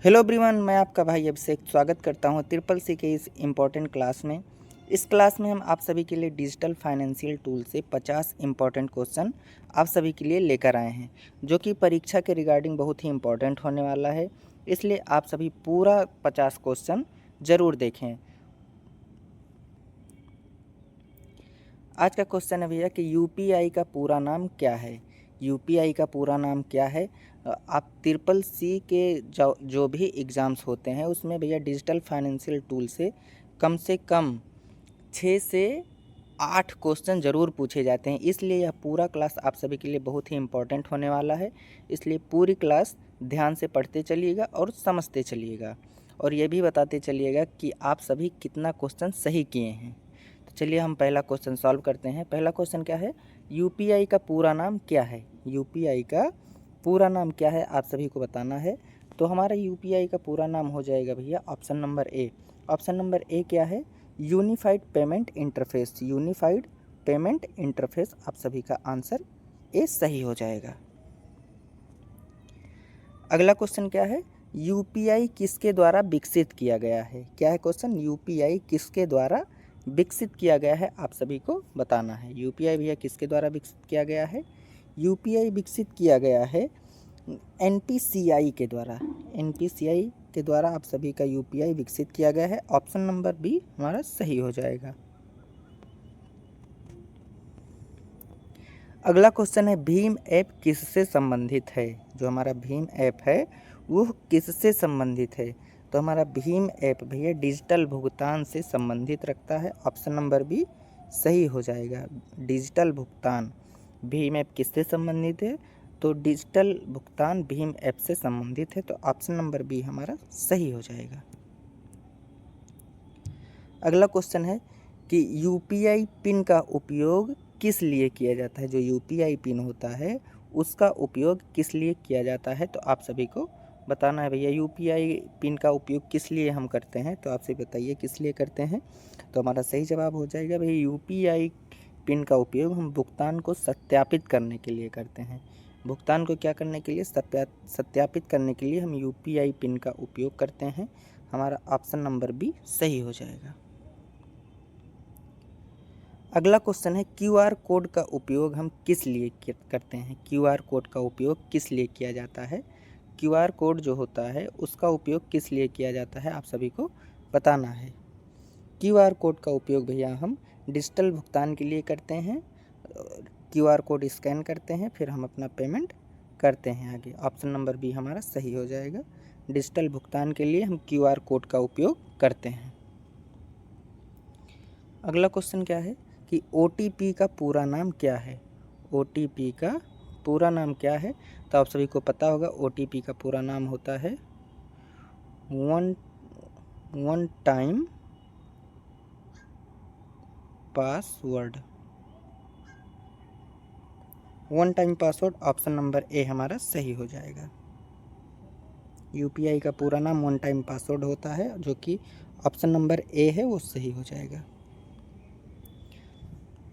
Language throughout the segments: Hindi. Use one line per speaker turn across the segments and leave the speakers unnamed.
हेलो एवरीवन, मैं आपका भाई अभिषेक स्वागत करता हूं ट्रिपल सी के इस इम्पॉर्टेंट क्लास में। इस क्लास में हम आप सभी के लिए डिजिटल फाइनेंशियल टूल से 50 इम्पॉर्टेंट क्वेश्चन आप सभी के लिए लेकर आए हैं, जो कि परीक्षा के रिगार्डिंग बहुत ही इम्पॉर्टेंट होने वाला है। इसलिए आप सभी पूरा 50 क्वेश्चन ज़रूर देखें। आज का क्वेश्चन है भैया कि यूपीआई का पूरा नाम क्या है। यूपीआई का पूरा नाम क्या है। आप ट्रिपल सी के जो भी एग्ज़ाम्स होते हैं उसमें भैया डिजिटल फाइनेंशियल टूल से कम 6 से 8 क्वेश्चन ज़रूर पूछे जाते हैं। इसलिए यह पूरा क्लास आप सभी के लिए बहुत ही इम्पोर्टेंट होने वाला है। इसलिए पूरी क्लास ध्यान से पढ़ते चलिएगा और समझते चलिएगा, और ये भी बताते चलिएगा कि आप सभी कितना क्वेश्चन सही किए हैं। तो चलिए हम पहला क्वेश्चन सॉल्व करते हैं। पहला क्वेश्चन क्या है, यूपीआई का पूरा नाम क्या है। यूपीआई का पूरा नाम क्या है आप सभी को बताना है। तो हमारा यूपीआई का पूरा नाम हो जाएगा भैया option number A. Option number A क्या है, unified payment interface. Unified payment interface आप सभी का आंसर ए सही हो जाएगा। अगला क्वेश्चन क्या है, यूपीआई किसके द्वारा विकसित किया गया है। क्या है क्वेश्चन, यूपीआई किसके द्वारा विकसित किया गया है आप सभी को बताना है। यूपीआई भैया किसके द्वारा विकसित किया गया है। यूपीआई विकसित किया गया है एनपीसीआई के द्वारा। एनपीसीआई के द्वारा आप सभी का यूपीआई विकसित किया गया है। ऑप्शन नंबर बी हमारा सही हो जाएगा। अगला क्वेश्चन है, भीम ऐप किससे संबंधित है। जो हमारा भीम ऐप है वो किससे संबंधित है। तो हमारा भीम ऐप भैया डिजिटल भुगतान से संबंधित रखता है। ऑप्शन नंबर बी सही हो जाएगा। डिजिटल भुगतान, भीम ऐप किससे संबंधित है, तो डिजिटल भुगतान भीम ऐप से संबंधित है। तो ऑप्शन नंबर बी हमारा सही हो जाएगा। अगला क्वेश्चन है कि यूपीआई पिन का उपयोग किस लिए किया जाता है। जो यूपीआई पिन होता है उसका उपयोग किस लिए किया जाता है, तो आप सभी को बताना है भैया। यूपीआई पिन का उपयोग किस लिए हम करते हैं, तो आपसे बताइए किस लिए करते हैं। तो हमारा सही जवाब हो जाएगा भैया, यूपीआई पिन का उपयोग हम भुगतान को सत्यापित करने के लिए करते हैं। भुगतान को क्या करने के लिए, सत्यापित करने के लिए हम यूपीआई पिन का उपयोग करते हैं। हमारा ऑप्शन नंबर बी सही हो जाएगा। अगला क्वेश्चन है, क्यूआर कोड का उपयोग हम किस लिए करते हैं। क्यूआर कोड का उपयोग किस लिए किया जाता है। क्यूआर कोड जो होता है उसका उपयोग किस लिए किया जाता है आप सभी को बताना है। क्यूआर कोड का उपयोग भैया हम डिजिटल भुगतान के लिए करते हैं। क्यूआर कोड स्कैन करते हैं, फिर हम अपना पेमेंट करते हैं आगे। ऑप्शन नंबर बी हमारा सही हो जाएगा। डिजिटल भुगतान के लिए हम क्यूआर कोड का उपयोग करते हैं। अगला क्वेश्चन क्या है कि ओटीपी का पूरा नाम क्या है। ओटीपी का पूरा नाम क्या है, तो आप सभी को पता होगा ओटीपी का पूरा नाम होता है one time password. One time password option number A हमारा सही हो जाएगा। यूपीआई का पूरा नाम वन टाइम पासवर्ड होता है, जो कि ऑप्शन नंबर ए है वो सही हो जाएगा।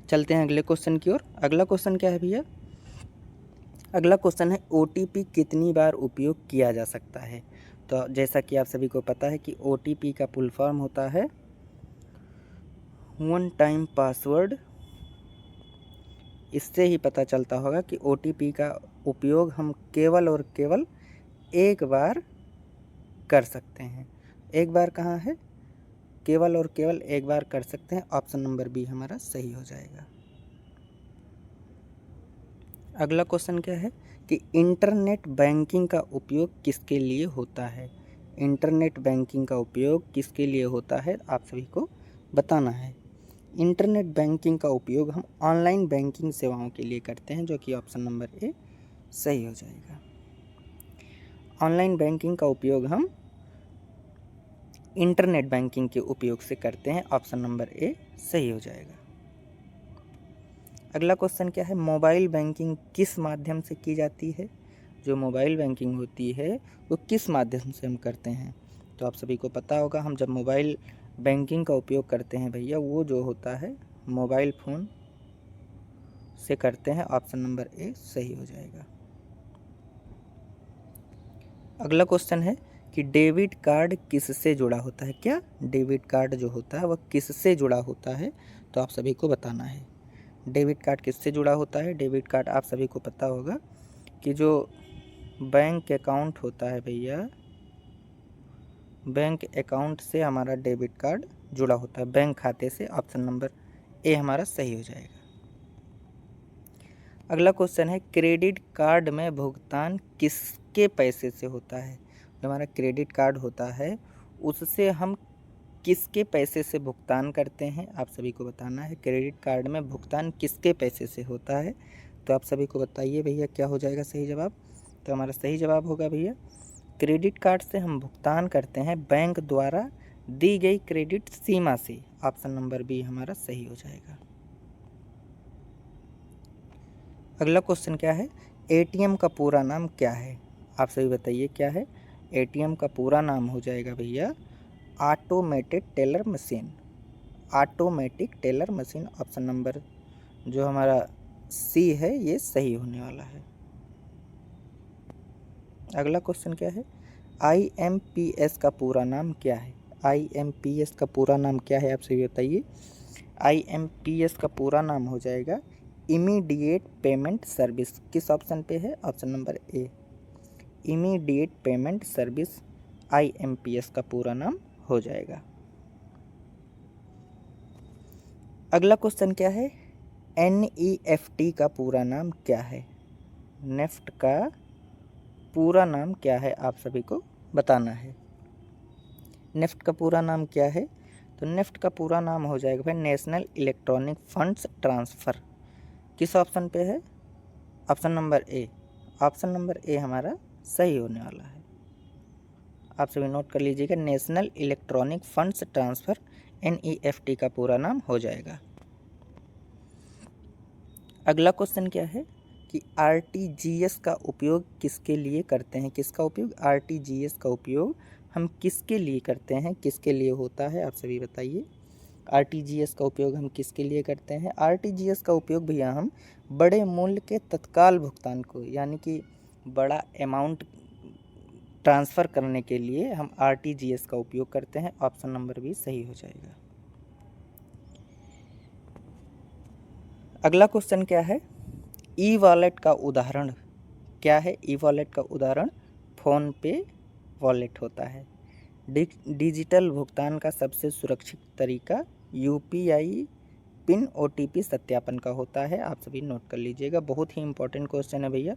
चलते हैं अगले क्वेश्चन की ओर। अगला क्वेश्चन क्या है भैया, अगला क्वेश्चन है ओटीपी कितनी बार उपयोग किया जा सकता है। तो जैसा कि आप सभी को पता है कि ओटीपी का फुल फॉर्म होता है वन टाइम पासवर्ड। इससे ही पता चलता होगा कि ओटीपी का उपयोग हम केवल और केवल एक बार कर सकते हैं। एक बार कहाँ है, केवल और केवल एक बार कर सकते हैं। ऑप्शन नंबर बी हमारा सही हो जाएगा। अगला क्वेश्चन क्या है कि इंटरनेट बैंकिंग का उपयोग किसके लिए होता है। इंटरनेट बैंकिंग का उपयोग किसके लिए होता है आप सभी को बताना है। इंटरनेट बैंकिंग का उपयोग हम ऑनलाइन बैंकिंग सेवाओं के लिए करते हैं, जो कि ऑप्शन नंबर ए सही हो जाएगा। ऑनलाइन बैंकिंग का उपयोग हम इंटरनेट बैंकिंग के उपयोग से करते हैं। ऑप्शन नंबर ए सही हो जाएगा। अगला क्वेश्चन क्या है, मोबाइल बैंकिंग किस माध्यम से की जाती है। जो मोबाइल बैंकिंग होती है वो किस माध्यम से हम करते हैं, तो आप सभी को पता होगा। हम जब मोबाइल बैंकिंग का उपयोग करते हैं भैया, वो जो होता है मोबाइल फ़ोन से करते हैं। ऑप्शन नंबर ए सही हो जाएगा। अगला क्वेश्चन है कि डेबिट कार्ड किससे जुड़ा होता है। क्या डेबिट कार्ड जो होता है वह किससे जुड़ा होता है, तो आप सभी को बताना है। डेबिट कार्ड किससे जुड़ा होता है। डेबिट कार्ड आप सभी को पता होगा कि जो बैंक अकाउंट होता है भैया, बैंक अकाउंट से हमारा डेबिट कार्ड जुड़ा होता है, बैंक खाते से। ऑप्शन नंबर ए हमारा सही हो जाएगा। अगला क्वेश्चन है, क्रेडिट कार्ड में भुगतान किसके पैसे से होता है। जो हमारा क्रेडिट कार्ड होता है उससे हम किसके पैसे से भुगतान करते हैं, आप सभी को बताना है। क्रेडिट कार्ड में भुगतान किसके पैसे से होता है, तो आप सभी को बताइए भैया क्या हो जाएगा सही जवाब। तो हमारा सही जवाब होगा भैया, क्रेडिट कार्ड से हम भुगतान करते हैं बैंक द्वारा दी गई क्रेडिट सीमा से। ऑप्शन नंबर बी हमारा सही हो जाएगा। अगला क्वेश्चन क्या है, एटीएम का पूरा नाम क्या है, आप सभी बताइए क्या है। एटीएम का पूरा नाम हो जाएगा भैया automated teller machine. Automatic teller machine. Option number जो हमारा सी है ये सही होने वाला है। अगला क्वेश्चन क्या है, IMPS का पूरा नाम क्या है। IMPS का पूरा नाम क्या है, आप सभी बताइए। IMPS का पूरा नाम हो जाएगा इमीडिएट पेमेंट सर्विस। किस ऑप्शन पे है, option number A, immediate payment service IMPS का पूरा नाम हो जाएगा। अगला क्वेश्चन क्या है, NEFT का पूरा नाम क्या है। नेफ्ट का पूरा नाम क्या है, आप सभी को बताना है। नेफ्ट का पूरा नाम क्या है, तो नेफ्ट का पूरा नाम हो जाएगा भाई नेशनल इलेक्ट्रॉनिक फंड्स ट्रांसफ़र। किस ऑप्शन पे है, option number A. Option number A हमारा सही होने वाला है। आप सभी नोट कर लीजिएगा, national electronic funds transfer NEFT का पूरा नाम हो जाएगा। अगला क्वेश्चन क्या है कि RTGS का उपयोग किसके लिए करते हैं। किसका उपयोग, RTGS का उपयोग हम किसके लिए करते हैं, किसके लिए होता है, आप सभी बताइए। RTGS का उपयोग हम किसके लिए करते हैं। RTGS का उपयोग भैया हम बड़े मूल्य के तत्काल भुगतान को, यानी कि बड़ा अमाउंट ट्रांसफ़र करने के लिए हम RTGS का उपयोग करते हैं। ऑप्शन नंबर भी सही हो जाएगा। अगला क्वेश्चन क्या है, ई वॉलेट का उदाहरण क्या है। ई वॉलेट का उदाहरण फ़ोन पे वॉलेट होता है। डिजिटल भुगतान का सबसे सुरक्षित तरीका UPI पिन OTP सत्यापन का होता है। आप सभी नोट कर लीजिएगा, बहुत ही इंपॉर्टेंट क्वेश्चन है भैया।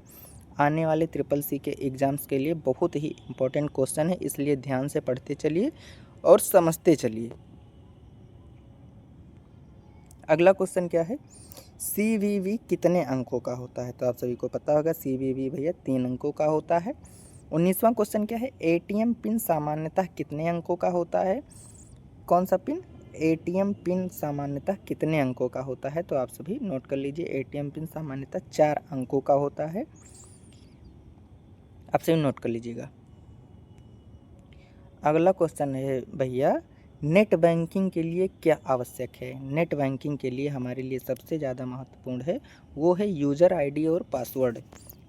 आने वाले CCC के एग्ज़ाम्स के लिए बहुत ही इंपॉर्टेंट क्वेश्चन है, इसलिए ध्यान से पढ़ते चलिए और समझते चलिए। अगला क्वेश्चन क्या है, CVV कितने अंकों का होता है, तो आप सभी को पता होगा CVV भैया 3 अंकों का होता है। 19वां क्वेश्चन क्या है, ATM पिन सामान्यतः कितने अंकों का होता है। कौन सा पिन, ATM पिन सामान्यतः कितने अंकों का होता है, तो आप सभी नोट कर लीजिए। ATM पिन सामान्यतः 4 अंकों का होता है, आप सभी नोट कर लीजिएगा। अगला क्वेश्चन है भैया, नेट बैंकिंग के लिए क्या आवश्यक है। नेट बैंकिंग के लिए हमारे लिए सबसे ज़्यादा महत्वपूर्ण है वो है यूज़र ID और पासवर्ड।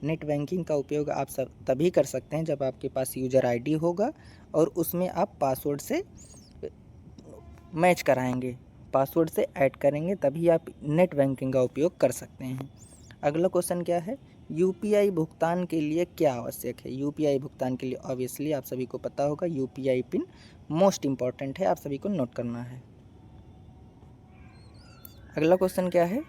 नेट बैंकिंग का उपयोग आप सब तभी कर सकते हैं जब आपके पास यूज़र ID होगा और उसमें आप पासवर्ड से मैच कराएंगे, पासवर्ड से ऐड करेंगे, तभी आप नेट बैंकिंग का उपयोग कर सकते हैं। अगला क्वेश्चन क्या है, UPI भुगतान के लिए क्या आवश्यक है। UPI भुगतान के लिए ऑब्वियसली आप सभी को पता होगा UPI पिन मोस्ट इम्पॉर्टेंट है, आप सभी को नोट करना है। अगला क्वेश्चन क्या है,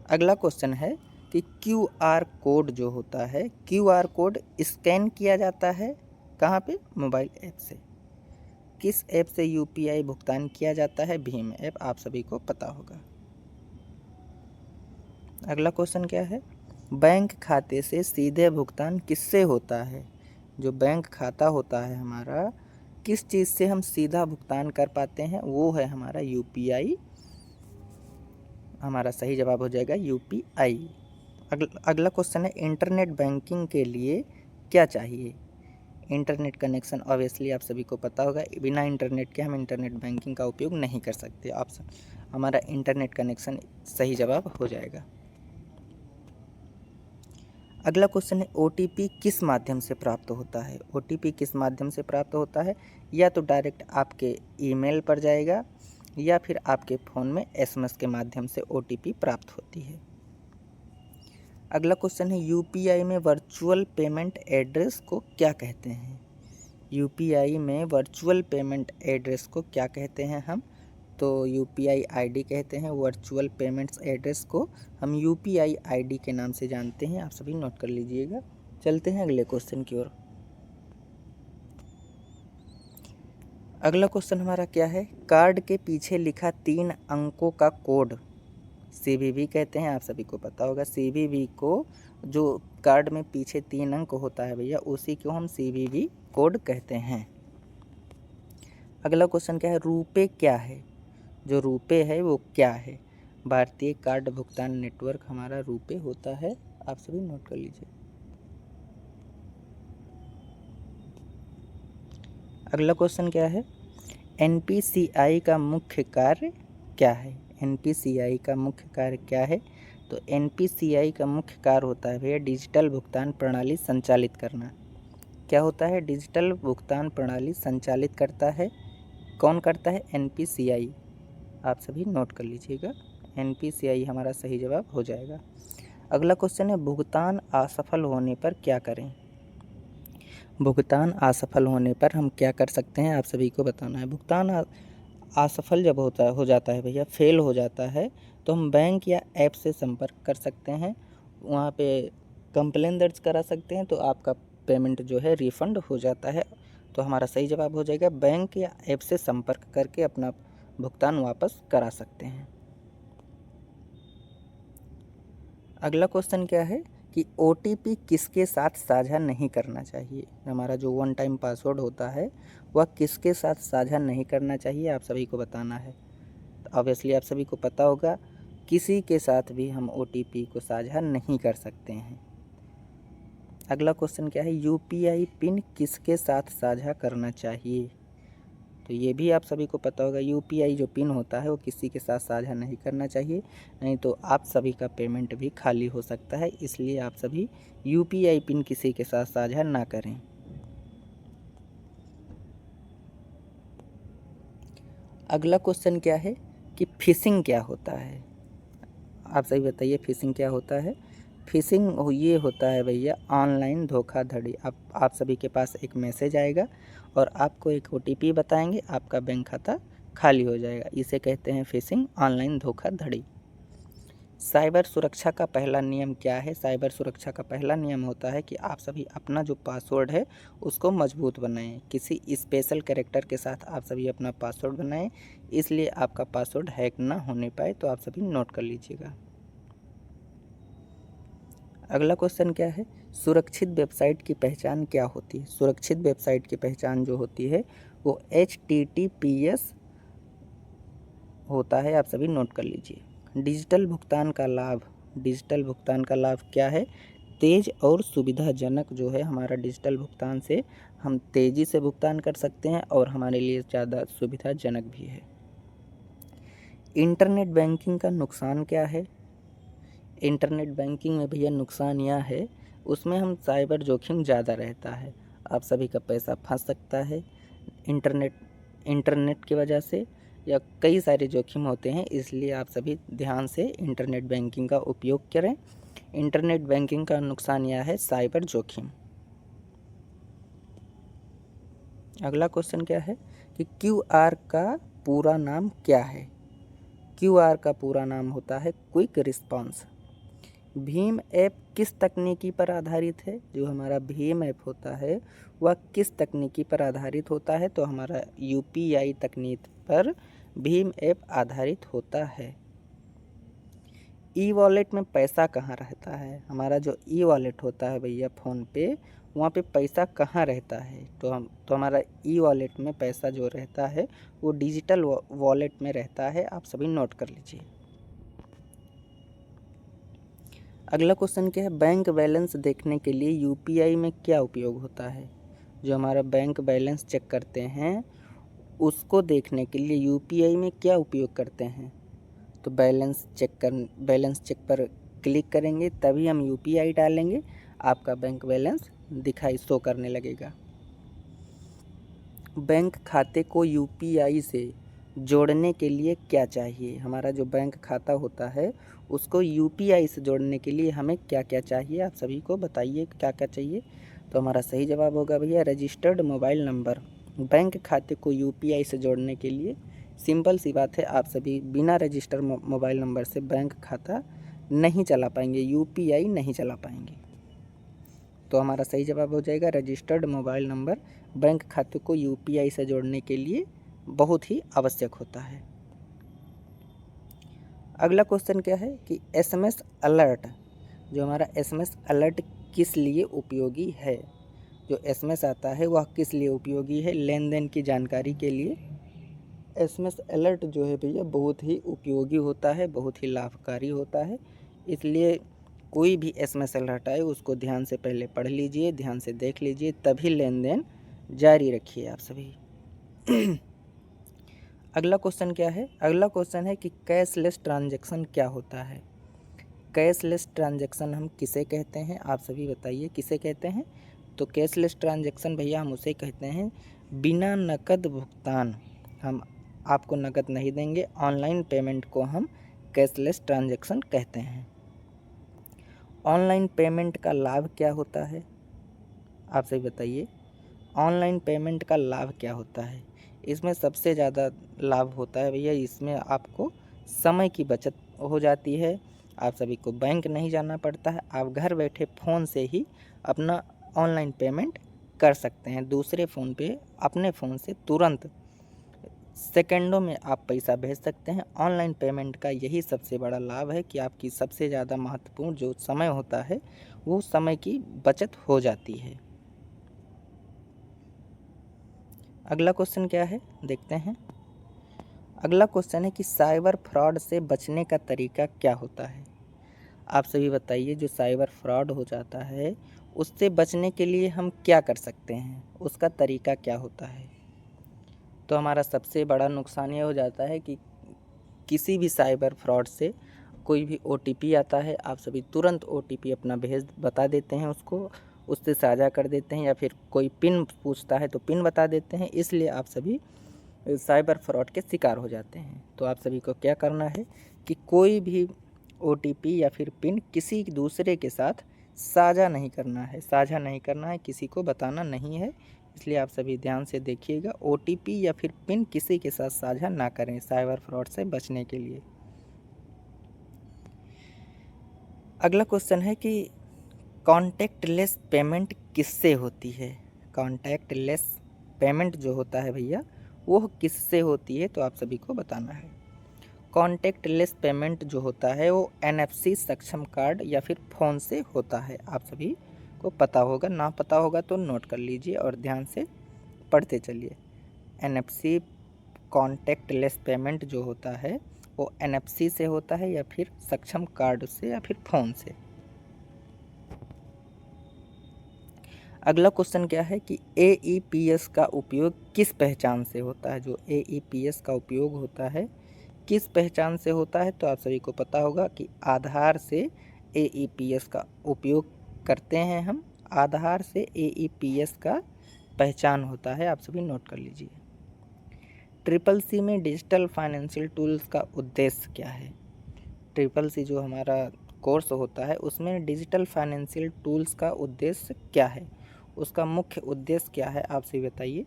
अगला क्वेश्चन है कि QR कोड जो होता है, QR कोड स्कैन किया जाता है कहाँ पे, मोबाइल ऐप से। किस ऐप से UPI भुगतान किया जाता है, भीम ऐप, आप सभी को पता होगा। अगला क्वेश्चन क्या है, बैंक खाते से सीधे भुगतान किससे होता है। जो बैंक खाता होता है हमारा, किस चीज़ से हम सीधा भुगतान कर पाते हैं, वो है हमारा UPI। हमारा सही जवाब हो जाएगा UPI। अगला क्वेश्चन है, इंटरनेट बैंकिंग के लिए क्या चाहिए। इंटरनेट कनेक्शन ऑब्वियसली आप सभी को पता होगा, बिना इंटरनेट के हम इंटरनेट बैंकिंग का उपयोग नहीं कर सकते। ऑप्शन हमारा इंटरनेट कनेक्शन सही जवाब हो जाएगा। अगला क्वेश्चन है OTP किस माध्यम से प्राप्त होता है। OTP किस माध्यम से प्राप्त होता है, या तो डायरेक्ट आपके ईमेल पर जाएगा या फिर आपके फ़ोन में SMS के माध्यम से OTP प्राप्त होती है। अगला क्वेश्चन है UPI में वर्चुअल पेमेंट एड्रेस को क्या कहते हैं। UPI में वर्चुअल पेमेंट एड्रेस को क्या कहते हैं हम, तो UPI ID कहते हैं। वर्चुअल पेमेंट्स एड्रेस को हम UPI ID के नाम से जानते हैं, आप सभी नोट कर लीजिएगा। चलते हैं अगले क्वेश्चन की ओर। अगला क्वेश्चन हमारा क्या है, कार्ड के पीछे लिखा 3 अंकों का कोड CVV कहते हैं। आप सभी को पता होगा CVV को, जो कार्ड में पीछे 3 अंक होता है भैया, उसी को हम CVV कोड कहते हैं। अगला क्वेश्चन क्या है, रुपे क्या है। जो रुपे है वो क्या है। भारतीय कार्ड भुगतान नेटवर्क हमारा रुपे होता है, आप सभी नोट कर लीजिए। अगला क्वेश्चन क्या है, NPCI का मुख्य कार्य क्या है। NPCI का मुख्य कार्य क्या है, तो NPCI का मुख्य कार्य होता है भैया डिजिटल भुगतान प्रणाली संचालित करना। क्या होता है, डिजिटल भुगतान प्रणाली संचालित करता है। कौन करता है, NPCI। आप सभी नोट कर लीजिएगा, NPCI हमारा सही जवाब हो जाएगा। अगला क्वेश्चन है, भुगतान असफल होने पर क्या करें। भुगतान असफल होने पर हम क्या कर सकते हैं, आप सभी को बताना है। भुगतान असफल जब हो जाता है भैया, फेल हो जाता है, तो हम बैंक या ऐप से संपर्क कर सकते हैं। वहाँ पे कंप्लेन दर्ज करा सकते हैं, तो आपका पेमेंट जो है रिफ़ंड हो जाता है। तो हमारा सही जवाब हो जाएगा, बैंक या ऐप से संपर्क करके अपना भुगतान वापस करा सकते हैं। अगला क्वेश्चन क्या है कि OTP किसके साथ साझा नहीं करना चाहिए। हमारा जो 1 टाइम पासवर्ड होता है वह किसके साथ साझा नहीं करना चाहिए, आप सभी को बताना है। तो ऑब्वियसली आप सभी को पता होगा, किसी के साथ भी हम OTP को साझा नहीं कर सकते हैं। अगला क्वेश्चन क्या है, UPI पिन किसके साथ साझा करना चाहिए। तो ये भी आप सभी को पता होगा, UPI जो पिन होता है वो किसी के साथ साझा नहीं करना चाहिए, नहीं तो आप सभी का पेमेंट भी खाली हो सकता है। इसलिए आप सभी UPI पिन किसी के साथ साझा ना करें। अगला क्वेश्चन क्या है कि फिशिंग क्या होता है। आप सही बताइए, फिशिंग क्या होता है। फिशिंग ये होता है भैया ऑनलाइन धोखाधड़ी। आप सभी के पास एक मैसेज आएगा और आपको एक OTP बताएंगे, आपका बैंक खाता खाली हो जाएगा। इसे कहते हैं फिशिंग, ऑनलाइन धोखाधड़ी। साइबर सुरक्षा का पहला नियम क्या है। साइबर सुरक्षा का पहला नियम होता है कि आप सभी अपना जो पासवर्ड है उसको मजबूत बनाएं। किसी स्पेशल कैरेक्टर के साथ आप सभी अपना पासवर्ड बनाएं, इसलिए आपका पासवर्ड हैक ना होने पाए। तो आप सभी नोट कर लीजिएगा। अगला क्वेश्चन क्या है, सुरक्षित वेबसाइट की पहचान क्या होती है। सुरक्षित वेबसाइट की पहचान जो होती है वो HTTPS होता है, आप सभी नोट कर लीजिए। डिजिटल भुगतान का लाभ। डिजिटल भुगतान का लाभ क्या है, तेज़ और सुविधाजनक जो है हमारा डिजिटल भुगतान से हम तेज़ी से भुगतान कर सकते हैं और हमारे लिए ज़्यादा सुविधाजनक भी है। इंटरनेट बैंकिंग का नुकसान क्या है। इंटरनेट बैंकिंग में भैया नुकसान यह है, उसमें हम साइबर जोखिम ज़्यादा रहता है। आप सभी का पैसा फंस सकता है इंटरनेट की वजह से, या कई सारे जोखिम होते हैं। इसलिए आप सभी ध्यान से इंटरनेट बैंकिंग का उपयोग करें। इंटरनेट बैंकिंग का नुकसान यह है, साइबर जोखिम। अगला क्वेश्चन क्या है कि QR का पूरा नाम क्या है। QR का पूरा नाम होता है क्विक रिस्पांस। भीम ऐप किस तकनीकी पर आधारित है। जो हमारा भीम ऐप होता है वह किस तकनीकी पर आधारित होता है, तो हमारा UPI तकनीक पर भीम ऐप आधारित होता है। E-वॉलेट में पैसा कहाँ रहता है। हमारा जो E-वॉलेट होता है भैया फ़ोन पे, वहाँ पे पैसा कहाँ रहता है, तो हमारा E-वॉलेट में पैसा जो रहता है वो डिजिटल वॉलेट में रहता है। आप सभी नोट कर लीजिए। अगला क्वेश्चन क्या है, बैंक बैलेंस देखने के लिए UPI में क्या उपयोग होता है। जो हमारा बैंक बैलेंस चेक करते हैं उसको देखने के लिए UPI में क्या उपयोग करते हैं, तो बैलेंस चेक पर क्लिक करेंगे तभी हम UPI डालेंगे। आपका बैंक बैलेंस शो करने लगेगा। बैंक खाते को यूपीआई से जोड़ने के लिए क्या चाहिए? हमारा जो बैंक खाता होता है उसको यूपीआई से जोड़ने के लिए हमें क्या क्या चाहिए? आप सभी को बताइए क्या क्या चाहिए। तो हमारा सही जवाब होगा भैया रजिस्टर्ड मोबाइल नंबर। बैंक खाते को यूपीआई से जोड़ने के लिए सिंपल सी बात है, आप सभी बिना रजिस्टर्ड मोबाइल नंबर से बैंक खाता नहीं चला पाएंगे, यूपीआई नहीं चला पाएंगे। तो हमारा सही जवाब हो जाएगा रजिस्टर्ड मोबाइल नंबर बैंक खाते को यूपीआई से जोड़ने के लिए बहुत ही आवश्यक होता है। अगला क्वेश्चन क्या है कि एसएमएस अलर्ट, जो हमारा एसएमएस अलर्ट किस लिए उपयोगी है? जो एसएमएस आता है वह किस लिए उपयोगी है? लेन देन की जानकारी के लिए एसएमएस अलर्ट जो है भैया बहुत ही उपयोगी होता है, बहुत ही लाभकारी होता है। इसलिए कोई भी एसएमएस अलर्ट आए उसको ध्यान से पहले पढ़ लीजिए, ध्यान से देख लीजिए, तभी लेन देन जारी रखिए आप सभी। अगला क्वेश्चन क्या है? अगला क्वेश्चन है कि कैशलेस ट्रांजैक्शन क्या होता है? कैशलेस ट्रांजैक्शन हम किसे कहते हैं? आप सभी बताइए किसे कहते हैं? तो कैशलेस ट्रांजैक्शन भैया हम उसे कहते हैं बिना नकद भुगतान, हम आपको नकद नहीं देंगे, ऑनलाइन पेमेंट को हम कैशलेस ट्रांजैक्शन कहते हैं। ऑनलाइन पेमेंट का लाभ क्या होता है? आप सभी बताइए ऑनलाइन पेमेंट का लाभ क्या होता है? इसमें सबसे ज़्यादा लाभ होता है भैया, इसमें आपको समय की बचत हो जाती है, आप सभी को बैंक नहीं जाना पड़ता है, आप घर बैठे फ़ोन से ही अपना ऑनलाइन पेमेंट कर सकते हैं। दूसरे फ़ोन पे अपने फ़ोन से तुरंत सेकंडों में आप पैसा भेज सकते हैं। ऑनलाइन पेमेंट का यही सबसे बड़ा लाभ है कि आपकी सबसे ज़्यादा महत्वपूर्ण जो समय होता है वो समय की बचत हो जाती है। अगला क्वेश्चन क्या है देखते हैं। अगला क्वेश्चन है कि साइबर फ्रॉड से बचने का तरीका क्या होता है? आप सभी बताइए जो साइबर फ्रॉड हो जाता है उससे बचने के लिए हम क्या कर सकते हैं, उसका तरीका क्या होता है? तो हमारा सबसे बड़ा नुकसान ये हो जाता है कि किसी भी साइबर फ्रॉड से कोई भी ओटीपी आता है, आप सभी तुरंत ओटीपी अपना बता देते हैं, उससे साझा कर देते हैं, या फिर कोई पिन पूछता है तो पिन बता देते हैं, इसलिए आप सभी साइबर फ्रॉड के शिकार हो जाते हैं। तो आप सभी को क्या करना है कि कोई भी ओटीपी या फिर पिन किसी दूसरे के साथ साझा नहीं करना है, किसी को बताना नहीं है। इसलिए आप सभी ध्यान से देखिएगा, ओटीपी या फिर पिन किसी के साथ साझा ना करें साइबर फ्रॉड से बचने के लिए। अगला क्वेश्चन है कि कॉन्टैक्टलेस पेमेंट किससे होती है? कॉन्टैक्टलेस पेमेंट जो होता है भैया वो किससे होती है? तो आप सभी को बताना है। कॉन्टैक्टलेस पेमेंट जो होता है वो NFC सक्षम कार्ड या फिर फ़ोन से होता है। आप सभी को पता होगा, ना पता होगा तो नोट कर लीजिए और ध्यान से पढ़ते चलिए। NFC कॉन्टैक्टलेस पेमेंट जो होता है वो NFC से होता है या फिर सक्षम कार्ड से या फिर फ़ोन से। अगला क्वेश्चन क्या है कि AEPS का उपयोग किस पहचान से होता है? जो AEPS का उपयोग होता है किस पहचान से होता है? तो आप सभी को पता होगा कि आधार से AEPS का उपयोग करते हैं हम, आधार से AEPS का पहचान होता है, आप सभी नोट कर लीजिए। CCC में डिजिटल फाइनेंशियल टूल्स का उद्देश्य क्या है? CCC जो हमारा कोर्स होता है उसमें डिजिटल फाइनेंशियल टूल्स का उद्देश्य क्या है, उसका मुख्य उद्देश्य क्या है, आप सभी बताइए।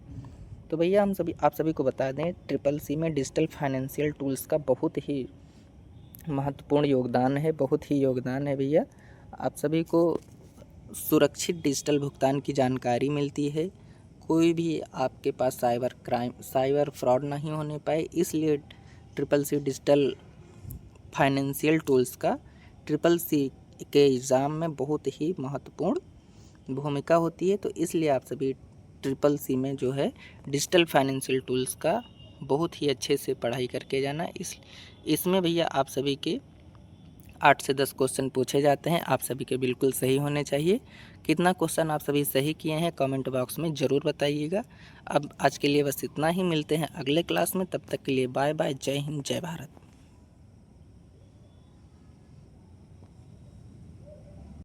तो भैया आप सभी को बता दें CCC में डिजिटल फाइनेंशियल टूल्स का बहुत ही महत्वपूर्ण योगदान है भैया। आप सभी को सुरक्षित डिजिटल भुगतान की जानकारी मिलती है, कोई भी आपके पास साइबर फ्रॉड नहीं होने पाए, इसलिए CCC डिजिटल फाइनेंशियल टूल्स का CCC के एग्ज़ाम में बहुत ही महत्वपूर्ण भूमिका होती है। तो इसलिए आप सभी CCC में जो है डिजिटल फाइनेंशियल टूल्स का बहुत ही अच्छे से पढ़ाई करके जाना। इसमें भैया आप सभी के 8 से 10 क्वेश्चन पूछे जाते हैं, आप सभी के बिल्कुल सही होने चाहिए। कितना क्वेश्चन आप सभी सही किए हैं कमेंट बॉक्स में ज़रूर बताइएगा। अब आज के लिए बस इतना ही, मिलते हैं अगले क्लास में, तब तक के लिए बाय बाय, जय हिंद, जय भारत।